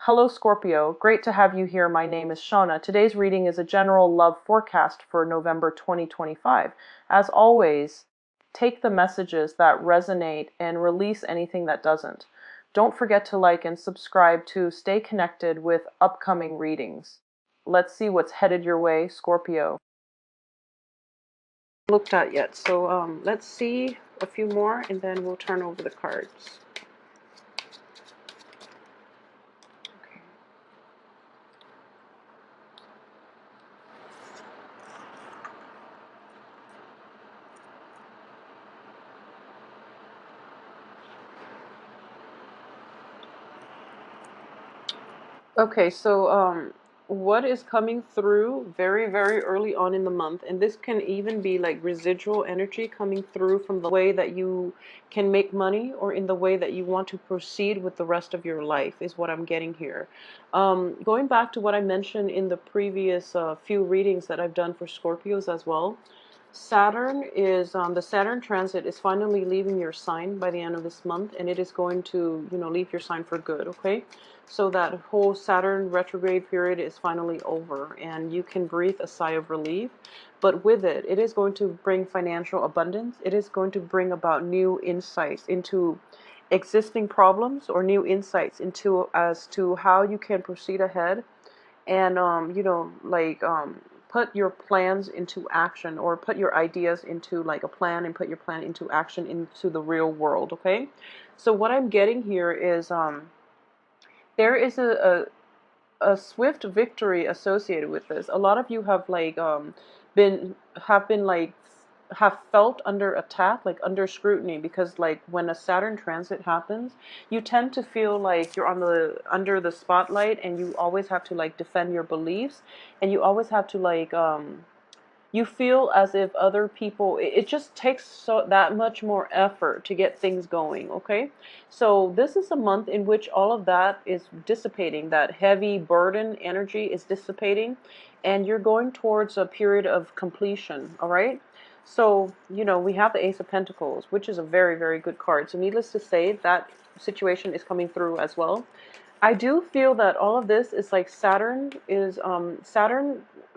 Hello Scorpio, great to have you here. My name is Shauna. Today's reading is a general love forecast for November 2025. As always, take the messages that resonate and release anything that doesn't. Don't forget to like and subscribe to stay connected with upcoming readings. Let's see what's headed your way, Scorpio. Looked at yet, so let's see a few more and then we'll turn over the cards. Okay, so what is coming through very, very early on in the month, and this can even be like residual energy coming through from the way that you can make money or in the way that you want to proceed with the rest of your life, is what I'm getting here. Going back to what I mentioned in the previous few readings that I've done for Scorpios as well. Saturn is the Saturn transit is finally leaving your sign by the end of this month, and it is going to, leave your sign for good. Okay, so that whole Saturn retrograde period is finally over, and you can breathe a sigh of relief. But with it, it is going to bring financial abundance. It is going to bring about new insights into existing problems or new insights into as to how you can proceed ahead and put your plans into action, or put your ideas into like a plan and put your plan into action into the real world. Okay, so what I'm getting here is there is a swift victory associated with this. A lot of you have been have been like have felt under attack, like under scrutiny, because like when a Saturn transit happens, you tend to feel like you're on the under the spotlight, and you always have to like defend your beliefs, and you always have to you feel as if other people, it just takes so that much more effort to get things going. Okay, so this is a month in which all of that is dissipating, that heavy burden energy is dissipating, and you're going towards a period of completion. All right, so we have the Ace of Pentacles, which is a very, very good card. So needless to say, that situation is coming through as well. I do feel that all of this is like Saturn,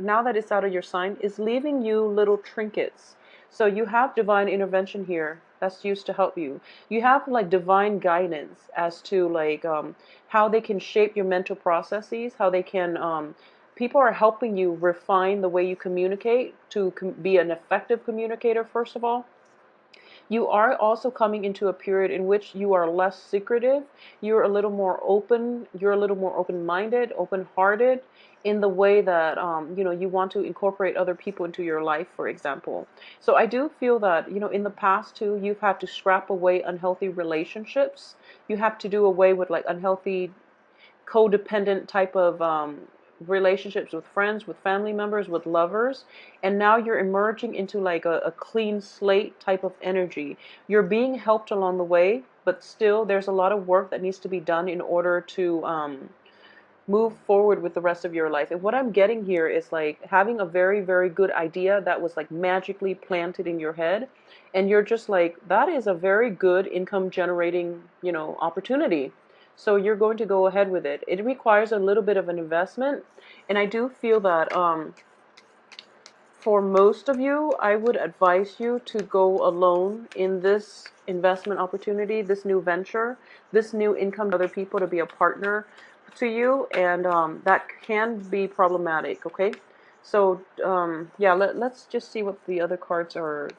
now that it's out of your sign, is leaving you little trinkets. So you have divine intervention here that's used to help you. You have like divine guidance as to how they can shape your mental processes, how they can people are helping you refine the way you communicate to be an effective communicator, first of all. You are also coming into a period in which you are less secretive. You're a little more open. You're a little more open-minded, open-hearted in the way that you want to incorporate other people into your life, for example. So I do feel that in the past too, you've had to scrap away unhealthy relationships. You have to do away with like unhealthy codependent type of relationships with friends, with family members, with lovers, and now you're emerging into like a clean slate type of energy. You're being helped along the way, but still there's a lot of work that needs to be done in order to move forward with the rest of your life. And what I'm getting here is like having a very, very good idea that was like magically planted in your head, and you're just like, that is a very good income generating opportunity, so you're going to go ahead with it. It requires a little bit of an investment, and I do feel that for most of you, I would advise you to go alone in this investment opportunity, this new venture, this new income to other people, to be a partner to you, and that can be problematic. Okay, so yeah, let's just see what the other cards are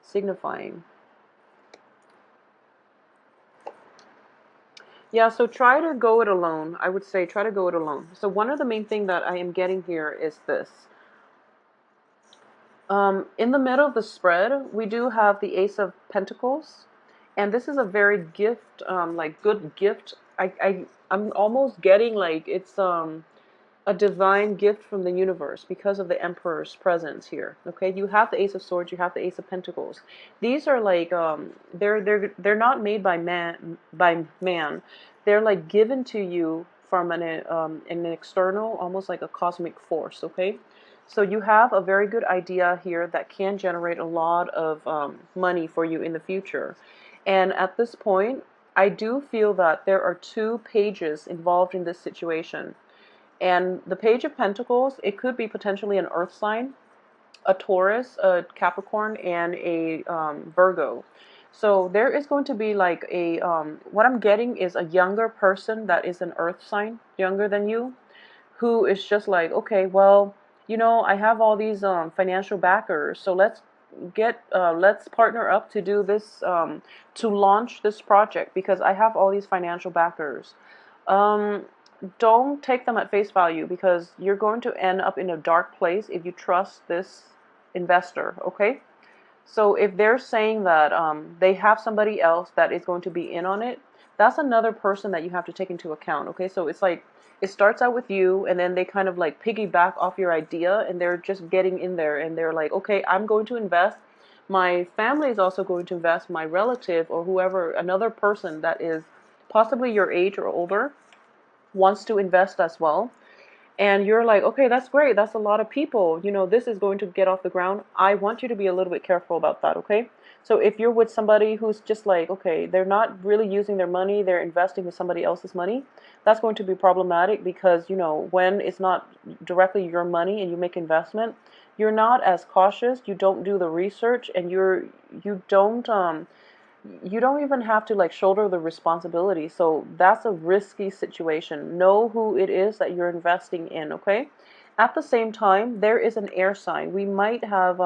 signifying. Yeah, so try to go it alone. I would say try to go it alone. So one of the main thing that I am getting here is this. In the middle of the spread, we do have the Ace of Pentacles, and this is a very gift, like good gift. I'm almost getting like it's a divine gift from the universe because of the Emperor's presence here. Okay, you have the Ace of Swords, you have the Ace of Pentacles. These are like they're not made by man. They're like given to you from an external, almost like a cosmic force. Okay, so you have a very good idea here that can generate a lot of money for you in the future. And at this point, I do feel that there are two pages involved in this situation. And the Page of Pentacles, it could be potentially an earth sign, a Taurus, a Capricorn, and a Virgo. So there is going to be like a, what I'm getting is a younger person that is an earth sign, younger than you, who is just like, okay, well, I have all these financial backers, so let's partner up to do this, to launch this project because I have all these financial backers. Um, don't take them at face value because you're going to end up in a dark place if you trust this investor, okay? So if they're saying that they have somebody else that is going to be in on it, that's another person that you have to take into account, okay? So it's like it starts out with you and then they kind of like piggyback off your idea and they're just getting in there and they're like, okay, I'm going to invest. My family is also going to invest, my relative or whoever, another person that is possibly your age or older wants to invest as well. And you're like, okay, that's great. That's a lot of people. This is going to get off the ground. I want you to be a little bit careful about that, okay? So if you're with somebody who's just like, okay, they're not really using their money, they're investing with somebody else's money, that's going to be problematic because, when it's not directly your money and you make investment, you're not as cautious, you don't do the research, and you don't even have to like shoulder the responsibility. So that's a risky situation. Know who it is that you're investing in, okay? At the same time, there is an air sign. We might have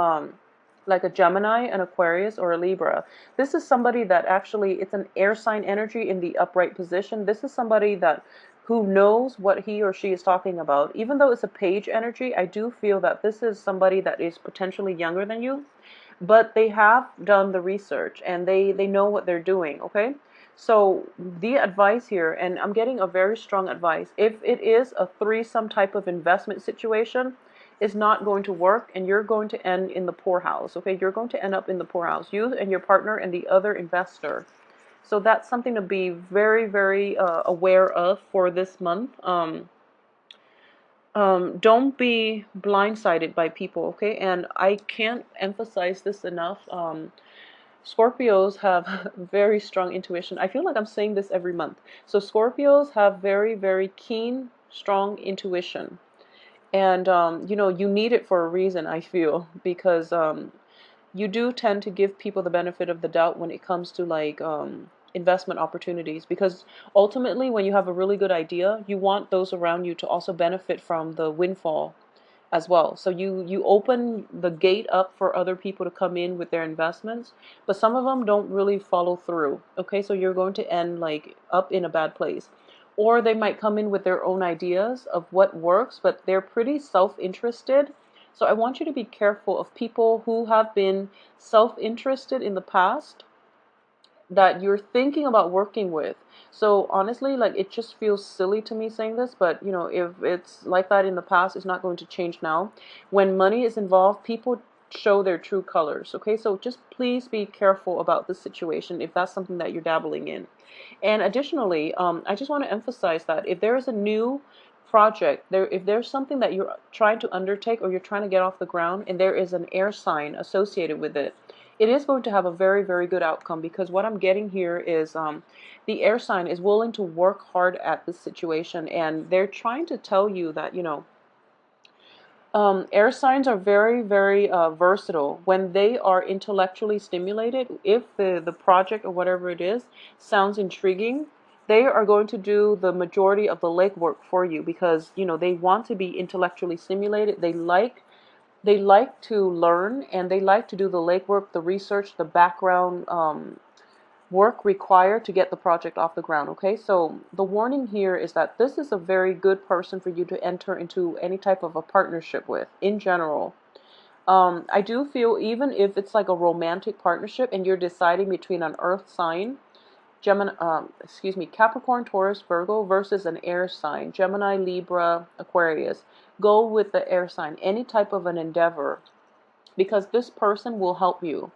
like a Gemini, an Aquarius, or a Libra. This is somebody that actually, it's an air sign energy in the upright position. This is somebody that who knows what he or she is talking about. Even though it's a page energy, I do feel that this is somebody that is potentially younger than you, but they have done the research and they know what they're doing, okay? So the advice here, and I'm getting a very strong advice, if it is a threesome type of investment situation, is not going to work and you're going to end in the poorhouse, okay? You're going to end up in the poorhouse, you and your partner and the other investor. So that's something to be very, very aware of for this month. Don't be blindsided by people, okay? And I can't emphasize this enough. Scorpios have very strong intuition. I feel like I'm saying this every month. So Scorpios have very, very keen, strong intuition. And, you need it for a reason, I feel, because you do tend to give people the benefit of the doubt when it comes to like investment opportunities, because ultimately when you have a really good idea, you want those around you to also benefit from the windfall as well. So you open the gate up for other people to come in with their investments, but some of them don't really follow through, okay? So you're going to end like up in a bad place. Or they might come in with their own ideas of what works, but they're pretty self-interested. So I want you to be careful of people who have been self-interested in the past that you're thinking about working with. So honestly, like, it just feels silly to me saying this, but if it's like that in the past, it's not going to change now. When money is involved, people show their true colors, okay? So just please be careful about this situation if that's something that you're dabbling in. And additionally, I just want to emphasize that if there is a new project, if there's something that you're trying to undertake or you're trying to get off the ground and there is an air sign associated with it, it is going to have a very, very good outcome, because what I'm getting here is the air sign is willing to work hard at this situation, and they're trying to tell you that, air signs are very, very versatile. When they are intellectually stimulated, if the project or whatever it is sounds intriguing, they are going to do the majority of the legwork for you, because they want to be intellectually stimulated. They like to learn, and they like to do the legwork, the research, the background work required to get the project off the ground, okay? So the warning here is that this is a very good person for you to enter into any type of a partnership with in general. I do feel even if it's like a romantic partnership and you're deciding between an earth sign, Capricorn, Taurus, Virgo versus an air sign, Gemini, Libra, Aquarius, go with the air sign, any type of an endeavor, because this person will help you.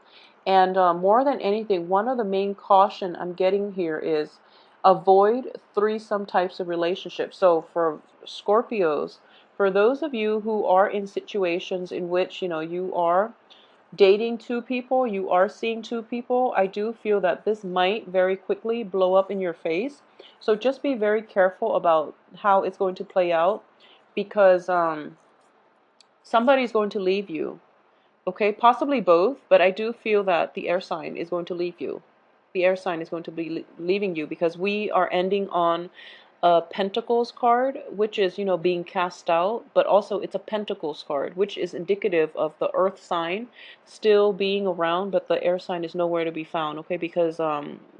And more than anything, one of the main caution I'm getting here is avoid threesome types of relationships. So for Scorpios, for those of you who are in situations in which you are dating two people, you are seeing two people, I do feel that this might very quickly blow up in your face. So just be very careful about how it's going to play out, because somebody's going to leave you. Okay, possibly both, but I do feel that the air sign is going to leave you. The air sign is going to be leaving you, because we are ending on a Pentacles card, which is, being cast out, but also it's a Pentacles card, which is indicative of the earth sign still being around, but the air sign is nowhere to be found, okay? Because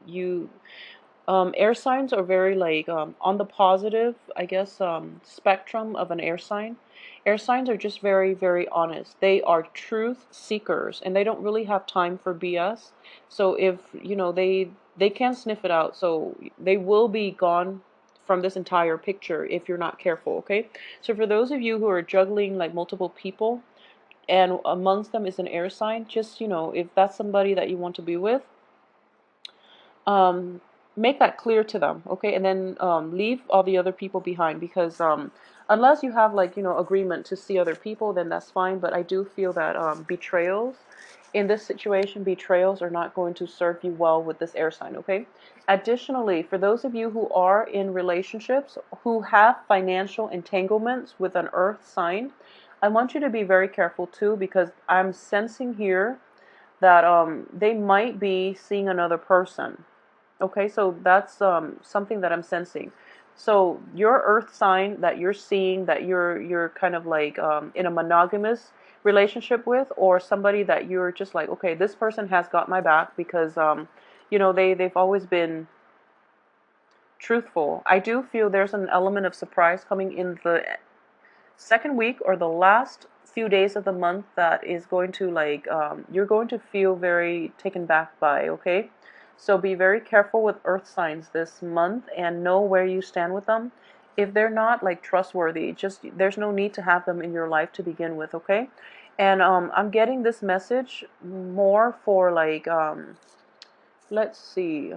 you air signs are very like on the positive, I guess, spectrum of an air sign. Air signs are just very, very honest. They are truth seekers, and they don't really have time for BS. So if they can sniff it out, so they will be gone from this entire picture if you're not careful. Okay, so for those of you who are juggling like multiple people, and amongst them is an air sign, just if that's somebody that you want to be with, um, make that clear to them, okay? And then leave all the other people behind, because unless you have like, agreement to see other people, then that's fine. But I do feel that betrayals in this situation, betrayals are not going to serve you well with this air sign, okay? Additionally, for those of you who are in relationships who have financial entanglements with an earth sign, I want you to be very careful too, because I'm sensing here that they might be seeing another person. Okay, so that's something that I'm sensing. So your earth sign that you're seeing, that you're kind of like in a monogamous relationship with, or somebody that you're just like, okay, this person has got my back, because they've always been truthful. I do feel there's an element of surprise coming in the second week or the last few days of the month that is going to like you're going to feel very taken back by, okay? So be very careful with earth signs this month, and know where you stand with them. If they're not like trustworthy, just there's no need to have them in your life to begin with, okay? And I'm getting this message more for like let's see,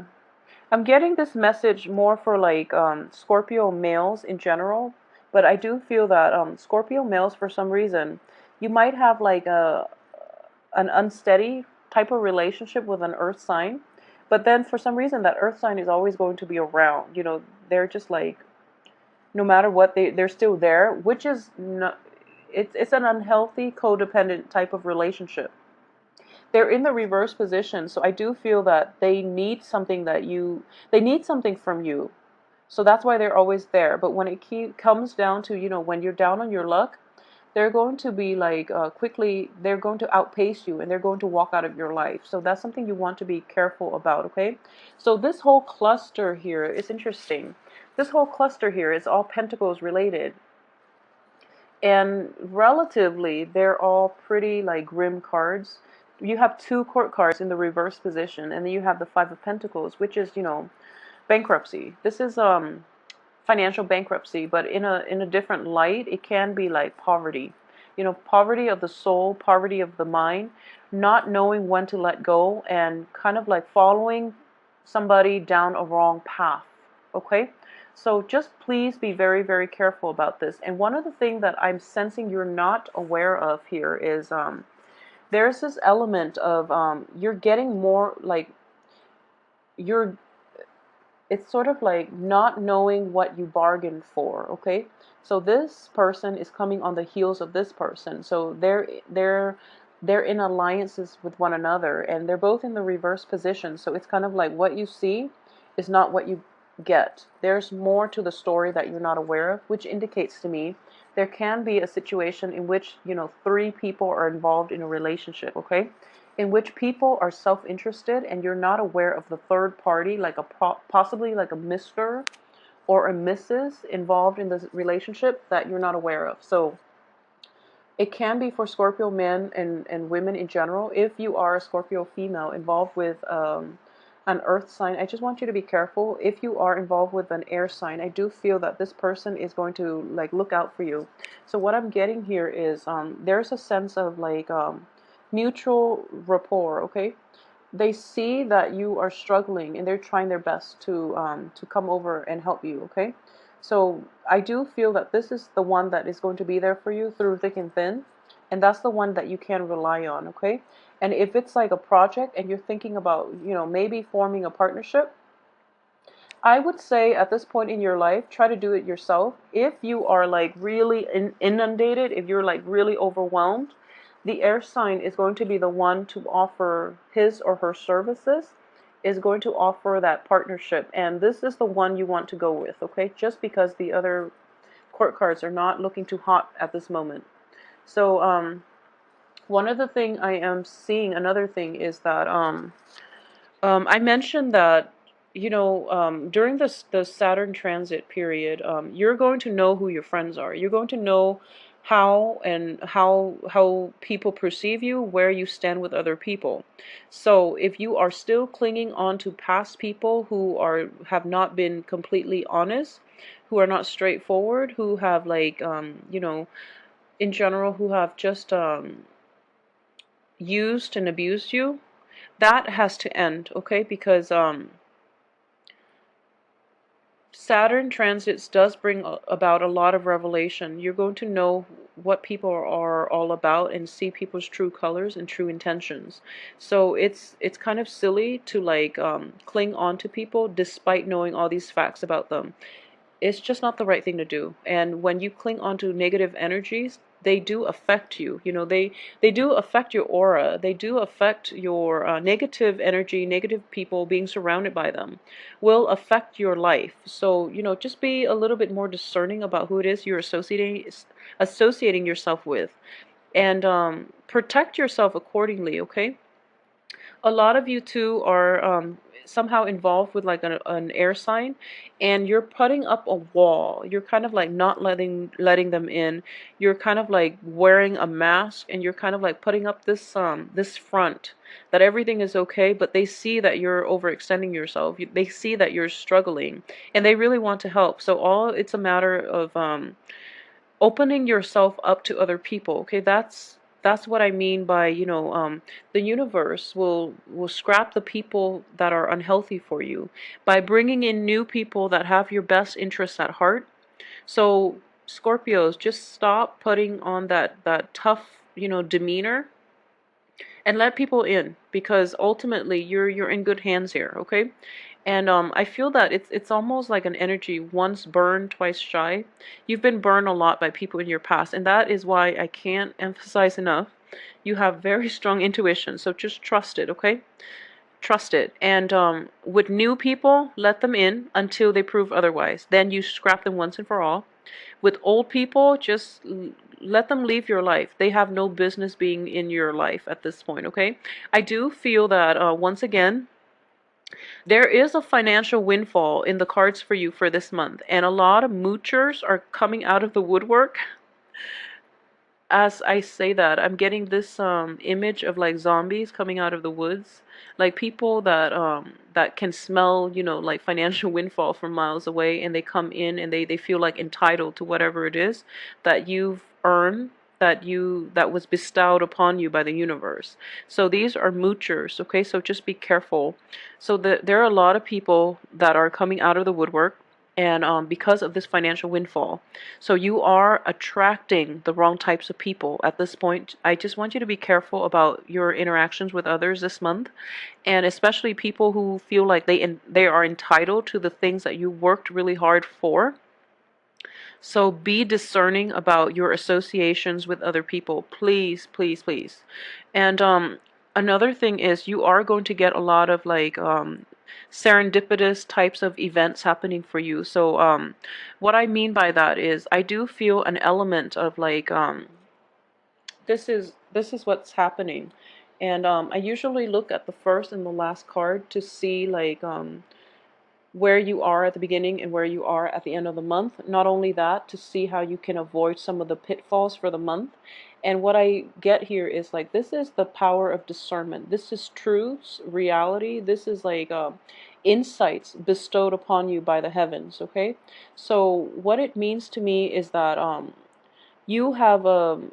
I'm getting this message more for like Scorpio males in general, but I do feel that Scorpio males, for some reason, you might have like an unsteady type of relationship with an earth sign, but then for some reason that earth sign is always going to be around. They're just like, no matter what, they're still there, which is not, it's an unhealthy codependent type of relationship. They're in the reverse position, so I do feel that they need something they need something from you. So that's why they're always there. But when it comes down to, when you're down on your luck, they're going to be like quickly, they're going to outpace you, and they're going to walk out of your life. So that's something you want to be careful about, okay? So this whole cluster here is interesting. This whole cluster here is all Pentacles related. And relatively, they're all pretty like grim cards. You have two court cards in the reverse position, and then you have the Five of Pentacles, which is, bankruptcy. This is financial bankruptcy, but in a different light. It can be like poverty. Poverty of the soul, poverty of the mind, not knowing when to let go, and kind of like following somebody down a wrong path. Okay? So just please be very, very careful about this. And one of the things that I'm sensing you're not aware of here is there's this element of you're getting more like you're it's sort of like not knowing what you bargained for, okay? So this person is coming on the heels of this person. So they're in alliances with one another, and they're both in the reverse position. So it's kind of like what you see is not what you get. There's more to the story that you're not aware of, which indicates to me there can be a situation in which, three people are involved in a relationship, okay? In which people are self-interested, and you're not aware of the third party, like possibly like a Mr. or a Mrs. involved in this relationship that you're not aware of. So it can be for Scorpio men and women in general. If you are a Scorpio female involved with an earth sign, I just want you to be careful. If you are involved with an air sign, I do feel that this person is going to like look out for you. So what I'm getting here is there's a sense of like mutual rapport, okay? They see that you are struggling, and they're trying their best to come over and help you, okay? So I do feel that this is the one that is going to be there for you through thick and thin. and that's the one that you can rely on, okay? And if it's like a project and you're thinking about, maybe forming a partnership, I would say at this point in your life, try to do it yourself. If you are like really inundated, if you're like really overwhelmed, the air sign is going to be the one to offer his or her services, is going to offer that partnership. And this is the one you want to go with, okay? Just because the other court cards are not looking too hot at this moment. So, one other thing I am seeing, another thing is that I mentioned that, during the Saturn transit period, you're going to know who your friends are. You're going to know how people perceive you, where you stand with other people. So if you are still clinging on to past people who have not been completely honest, who are not straightforward, who have like in general, who have just used and abused you, that has to end, okay? Because Saturn transits does bring about a lot of revelation. You're going to know what people are all about and see people's true colors and true intentions. So it's kind of silly to like cling on to people despite knowing all these facts about them. It's just not the right thing to do. And when you cling onto negative energies, they do affect you. They do affect your aura. They do affect your negative energy. Negative people, being surrounded by them, will affect your life. So just be a little bit more discerning about who it is you're associating yourself with, and protect yourself accordingly. Okay. A lot of you too are somehow involved with like an air sign, and you're putting up a wall. You're kind of like not letting them in. You're kind of like wearing a mask, and you're kind of like putting up this front that everything is okay, but they see that you're overextending yourself. They see that you're struggling, and they really want to help. So all it's a matter of opening yourself up to other people. Okay, that's what I mean by, the universe will scrap the people that are unhealthy for you by bringing in new people that have your best interests at heart. So Scorpios, just stop putting on that tough, demeanor, and let people in, because ultimately you're in good hands here, okay? And I feel that it's almost like an energy, once burned, twice shy. You've been burned a lot by people in your past, and that is why I can't emphasize enough. You have very strong intuition, so just trust it, okay? Trust it. And with new people, let them in until they prove otherwise. Then you scrap them once and for all. With old people, just let them leave your life. They have no business being in your life at this point, okay? I do feel that, once again, there is a financial windfall in the cards for you for this month, and a lot of moochers are coming out of the woodwork. As I say that, I'm getting this image of like zombies coming out of the woods, like people that can smell, like financial windfall from miles away, and they come in and they feel like entitled to whatever it is that you've earned, that was bestowed upon you by the universe. So these are moochers, okay? So just be careful. So there are a lot of people that are coming out of the woodwork, and because of this financial windfall. So you are attracting the wrong types of people at this point. I just want you to be careful about your interactions with others this month, and especially people who feel like they are entitled to the things that you worked really hard for. So be discerning about your associations with other people. Please, please, please. And another thing is, you are going to get a lot of like serendipitous types of events happening for you. So what I mean by that is, I do feel an element of like this is what's happening. And I usually look at the first and the last card to see like where you are at the beginning and where you are at the end of the month. Not only that, to see how you can avoid some of the pitfalls for the month. And what I get here is like, this is the power of discernment. This is truths, reality. This is like insights bestowed upon you by the heavens, okay? So what it means to me is that you have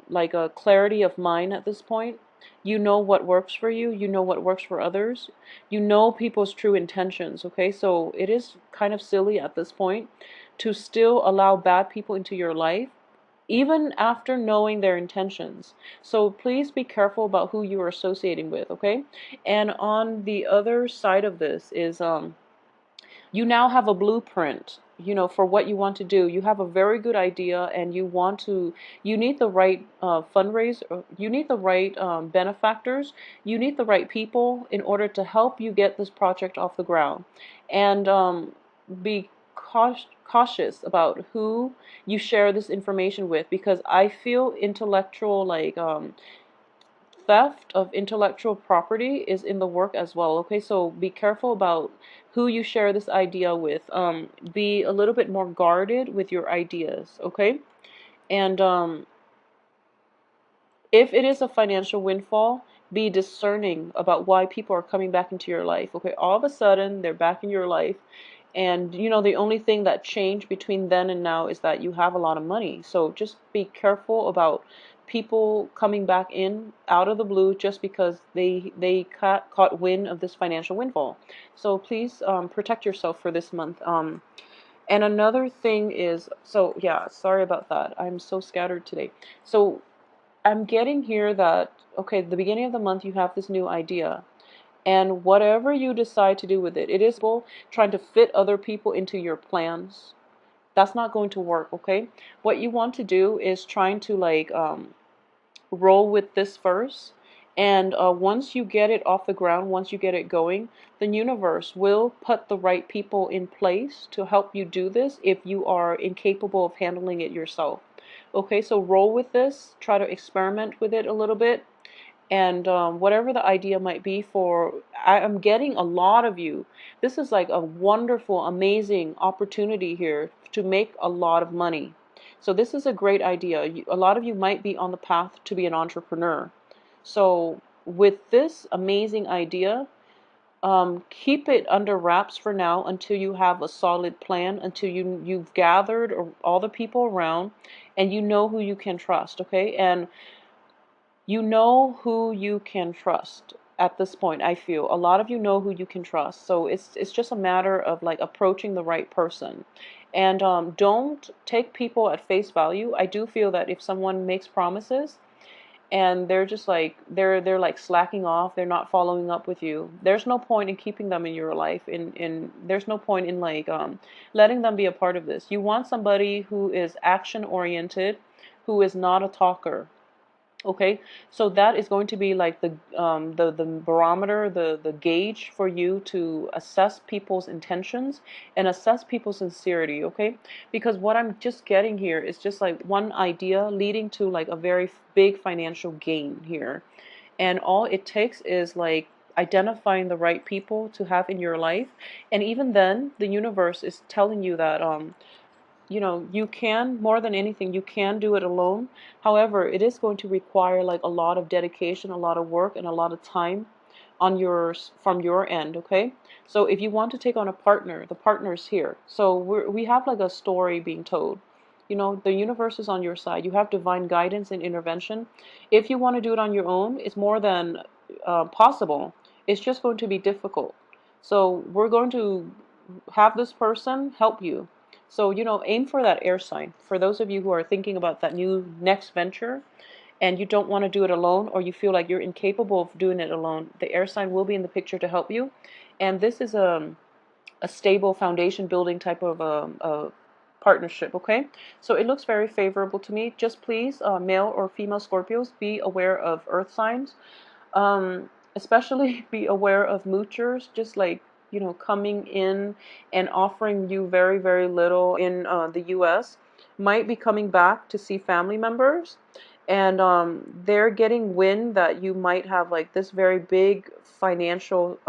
like a clarity of mind at this point. You know what works for you. You know what works for others. You know people's true intentions, okay? So it is kind of silly at this point to still allow bad people into your life, even after knowing their intentions. So please be careful about who you are associating with, okay? And on the other side of this is you now have a blueprint, for what you want to do. You have a very good idea, and you need the right fundraiser, you need the right benefactors, you need the right people in order to help you get this project off the ground. And be cautious about who you share this information with, because I feel intellectual, like theft of intellectual property is in the work as well. Okay, so be careful about who you share this idea with. Be a little bit more guarded with your ideas. Okay, and if it is a financial windfall, be discerning about why people are coming back into your life. Okay, all of a sudden they're back in your life, and the only thing that changed between then and now is that you have a lot of money. So just be careful about people coming back in out of the blue just because they caught wind of this financial windfall. So please protect yourself for this month. And another thing is, so yeah, sorry about that. I'm so scattered today. So I'm getting here that, okay, the beginning of the month you have this new idea. And whatever you decide to do with it, it is trying to fit other people into your plans. That's not going to work, okay? What you want to do is trying to like roll with this first. And once you get it off the ground, once you get it going, the universe will put the right people in place to help you do this if you are incapable of handling it yourself. Okay, so roll with this, try to experiment with it a little bit, and whatever the idea might be I am getting a lot of you. This is like a wonderful, amazing opportunity here to make a lot of money. So this is a great idea. A lot of you might be on the path to be an entrepreneur. So with this amazing idea, keep it under wraps for now until you have a solid plan, until you've gathered all the people around, and you know who you can trust, okay? And you know who you can trust at this point. I feel a lot of you know who you can trust, so it's just a matter of like approaching the right person. And don't take people at face value. I do feel that if someone makes promises and they're just like they're like slacking off, they're not following up with you, there's no point in keeping them in your life. In There's no point in like letting them be a part of this. You want somebody who is action oriented, who is not a talker. Okay, so that is going to be like the barometer, the gauge for you to assess people's intentions and assess people's sincerity. Okay, because what I'm just getting here is just like one idea leading to like a very big financial gain here, and all it takes is like identifying the right people to have in your life. And even then, the universe is telling you that you can, more than anything, you can do it alone. However, it is going to require like a lot of dedication, a lot of work, and a lot of time from your end. Okay, so if you want to take on a partner, the partner's here. So we have like a story being told. The universe is on your side. You have divine guidance and intervention. If you want to do it on your own, it's more than possible. It's just going to be difficult. So we're going to have this person help you. So, aim for that air sign. For those of you who are thinking about that new next venture and you don't want to do it alone, or you feel like you're incapable of doing it alone, the air sign will be in the picture to help you. And this is a stable foundation building type of a partnership, okay? So it looks very favorable to me. Just please, male or female Scorpios, be aware of earth signs. Especially be aware of moochers, just like, coming in and offering you very, very little in the US, might be coming back to see family members. And they're getting wind that you might have like this very big financial